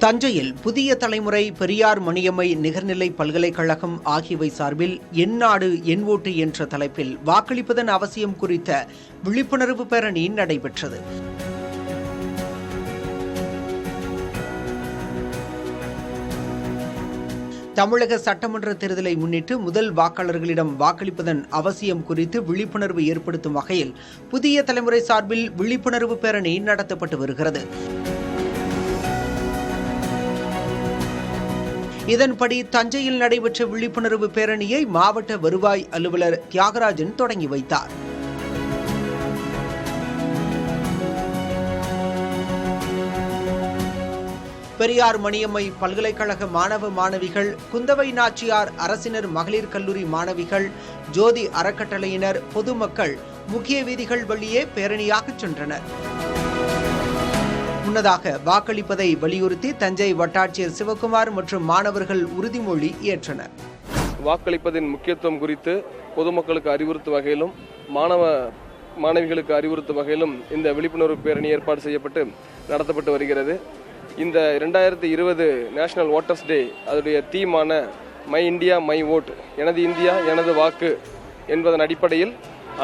தஞ்சையில் புதிய தலைமுறை பெரியார் மணியம்மை நிகர்நிலை பல்கலைக்கழகம் ஆகியவை சார்பில் என் நாடு என் ஓட்டு என்ற தலைப்பில் வாக்களிப்பதன் அவசியம் குறித்த விழிப்புணர்வு பேரணி நடைபெற்றது. தமிழக சட்டமன்ற தேர்தலை முன்னிட்டு முதல் வாக்காளர்களிடம் வாக்களிப்பதன் அவசியம் குறித்து விழிப்புணர்வு ஏற்படுத்தும் வகையில் புதிய தலைமுறை சார்பில் விழிப்புணர்வு பேரணி நடத்தப்பட்டு வருகிறது. இதன்படி தஞ்சையில் நடைபெற்ற விழிப்புணர்வு பேரணியை மாவட்ட வருவாய் அலுவலர் தியாகராஜன் தொடங்கி வைத்தார். பெரியார் மணியம்மை பல்கலைக்கழக மாணவ மாணவிகள், குந்தவை நாச்சியார் அரசினர் மகளிர் கல்லூரி மாணவிகள், ஜோதி அறக்கட்டளையினர், பொதுமக்கள் முக்கிய வீதிகள் வழியே பேரணியாக சென்றனர். முன்னதாக வாக்களிப்பதை வலியுறுத்தி தஞ்சை வட்டாட்சியர் சிவகுமார் மற்றும் மாணவர்கள் உறுதிமொழி ஏற்றனர். வாக்களிப்பதின் முக்கியத்துவம் குறித்து பொதுமக்களுக்கு அறிவுறுத்தும் வகையிலும் மாணவிகளுக்கு அறிவுறுத்தும் வகையிலும் இந்த விழிப்புணர்வு பேரணி ஏற்பாடு செய்யப்பட்டு நடத்தப்பட்டு வருகிறது. இந்த 2020 நேஷனல் ஓட்டர்ஸ் டே அதனுடைய தீமான மை இந்தியா மை ஓட், எனது இந்தியா எனது வாக்கு என்பதன் அடிப்படையில்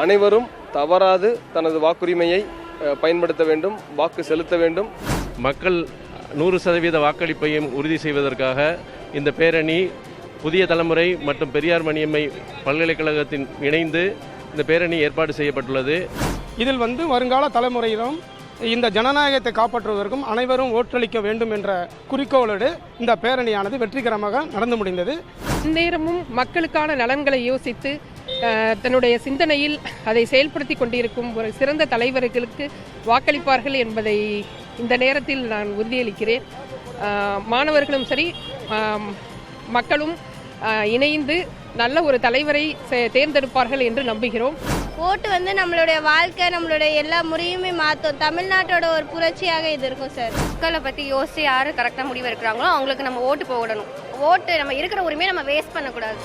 அனைவரும் தவறாது தனது வாக்குரிமையை பயன்படுத்த வேண்டும், வாக்கு செலுத்த வேண்டும். மக்கள் 100% வாக்களிப்பையும் உறுதி செய்வதற்காக இந்த பேரணி புதிய தலைமுறை மற்றும் பெரியார் மணியம்மை பல்கலைக்கழகத்தின் இணைந்து இந்த பேரணி ஏற்பாடு செய்யப்பட்டுள்ளது. இதில் வருங்கால தலைமுறையிலும் இந்த ஜனநாயகத்தை காப்பாற்றுவதற்கும் அனைவரும் ஓட்டளிக்க வேண்டும் என்ற குறிக்கோளோடு இந்த பேரணியானது வெற்றிகரமாக நடந்து முடிந்தது. நேரமும் மக்களுக்கான நலன்களை யோசித்து தன்னுடைய சிந்தனையில் அதை செயல்படுத்தி கொண்டிருக்கும் ஒரு சிறந்த தலைவர்களுக்கு வாக்களிப்பார்கள் என்பதை இந்த நேரத்தில் நான் உறுதியளிக்கிறேன். மாணவர்களும் சரி மக்களும் இணைந்து நல்ல ஒரு தலைவரை தேர்ந்தெடுப்பார்கள் என்று நம்புகிறோம். ஓட்டு நம்மளுடைய வாழ்க்கை, நம்மளுடைய எல்லா முறையுமே மாற்றும். தமிழ்நாட்டோட ஒரு புரட்சியாக இது இருக்கும் சார். மக்களை பற்றி யோசிச்சு யார் கரெக்டாக முடிவு எடுக்கிறாங்களோ அவங்களுக்கு நம்ம ஓட்டு போடணும். ஓட்டு நம்ம இருக்கிற உரிமையை நம்ம வேஸ்ட் பண்ணக்கூடாது.